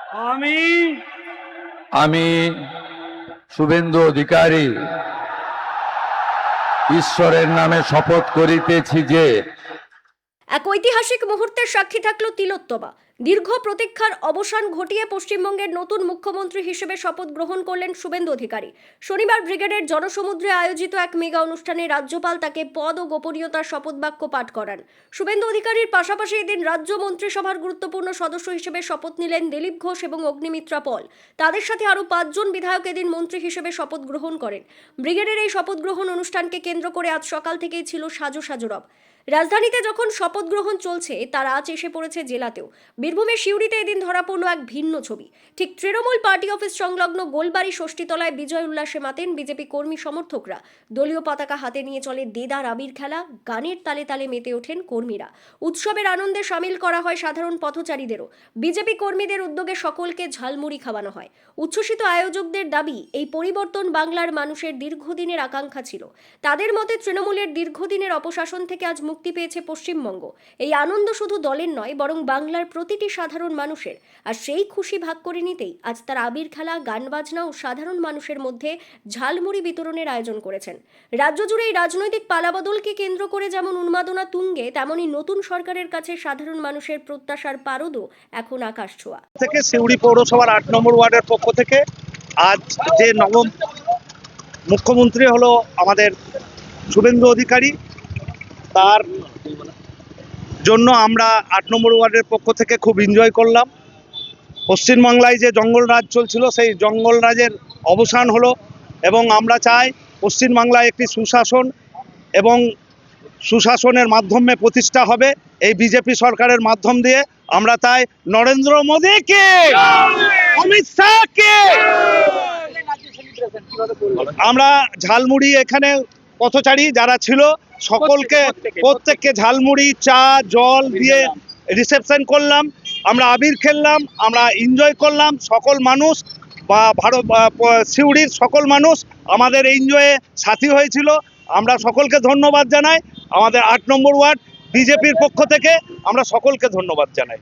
আমি আমি শুভেন্দু অধিকারী ঈশ্বরের নামে শপথ করিতেছি যে এক ঐতিহাসিক মুহূর্তের সাক্ষী থাকল তিলোত্তমা। দীর্ঘ প্রতীক্ষার অবসান ঘটিয়ে পশ্চিমবঙ্গের নতুন মুখ্যমন্ত্রী হিসেবে শপথ গ্রহণ করলেন শুভেন্দু অধিকারী। শনিবার ব্রিগেডের জনসমুদ্রে আয়োজিত এক মেগা অনুষ্ঠানে রাজ্যপাল তাকে পদ ও গোপনীয়তার শপথ বাক্য পাঠ করান। শুভেন্দু অধিকারীর পাশাপাশি এদিন রাজ্য মন্ত্রিসভার গুরুত্বপূর্ণ সদস্য হিসেবে শপথ নিলেন দিলীপ ঘোষ এবং অগ্নিমিত্রা পল। তাদের সাথে আরও 5 জন বিধায়ক এদিন মন্ত্রী হিসেবে শপথ গ্রহণ করেন। ব্রিগেডের এই শপথ গ্রহণ অনুষ্ঠানকে কেন্দ্র করে আজ সকাল থেকেই ছিল সাজো সাজো রব। রাজধানীতে যখন শপথ গ্রহণ চলছে, তার আজ এসে পড়েছে জেলাতেও। বীরভূমের সিউড়িতে এদিন ধরা পড়ল এক ভিন্ন ছবি। ঠিক তৃণমূল পার্টি অফিস সংলগ্ন গোলবাড়ি ষষ্ঠীতলায় বিজয় উল্লাসে মাতেন বিজেপি কর্মী সমর্থকরা। দলীয় পতাকা হাতে নিয়ে চলে দেদার আবির খেলা, গানের তালে তালে মেতে ওঠেন কর্মীরা। উৎসবের আনন্দে সামিল করা হয় সাধারণ পথচারীদেরও। বিজেপি কর্মীদের উদ্যোগে সকলকে ঝালমুড়ি খাওয়ানো হয়। উচ্ছ্বসিত আয়োজকদের দাবি, এই পরিবর্তন বাংলার মানুষের দীর্ঘদিনের আকাঙ্ক্ষা ছিল। তাদের মতে তৃণমূলের দীর্ঘদিনের অপশাসন থেকে আজ মুক্তি পেয়েছে পশ্চিমবঙ্গ। এই আনন্দ শুধু দলের নয়, বরং বাংলার প্রতিটি সাধারণ মানুষের। আর সেই খুশি ভাগ করে নিতেই আজ তার আবির খেলা, গান বাজনা ও সাধারণ মানুষের মধ্যে ঝালমুড়ি বিতরণের আয়োজন করেছেন। রাজ্য জুড়ে এই রাজনৈতিক পালাবদলকে কেন্দ্র করে যেমন উন্মাদনা তুঙ্গে, তেমনি নতুন সরকারের কাছে সাধারণ মানুষের প্রত্যাশার পারদও এখন আকাশ ছোঁয়া। থেকে সিউড়ি পৌরসভার 8 নম্বর ওয়ার্ডের পক্ষ থেকে আজ যে নবম মুখ্যমন্ত্রী হলো আমাদের শুভেন্দু অধিকারী, তার জন্য আমরা 8 নম্বর ওয়ার্ডের পক্ষ থেকে খুব এনজয় করলাম। পশ্চিমবাংলায় যে জঙ্গল রাজ চলছিল, সেই জঙ্গল রাজের অবসান হলো এবং আমরা চাই পশ্চিমবাংলায় একটি সুশাসন এবং সুশাসনের মাধ্যমে প্রতিষ্ঠা হবে এই বিজেপি সরকারের মাধ্যম দিয়ে। আমরা তাই নরেন্দ্র মোদীকে, অমিত শাহকে, আমরা ঝালমুড়ি এখানে পথচারী যারা ছিল সকলকে প্রত্যেককে ঝালমুড়ি, চা, জল দিয়ে রিসেপশন করলাম। আমরা আবির খেললাম, আমরা এনজয় করলাম। সকল মানুষ বা সিউড়ির সকল মানুষ আমাদের এনজয়ে সাথী হয়েছিল। আমরা সকলকে ধন্যবাদ জানাই। আমাদের 8 নম্বর ওয়ার্ড বিজেপির পক্ষ থেকে আমরা সকলকে ধন্যবাদ জানাই।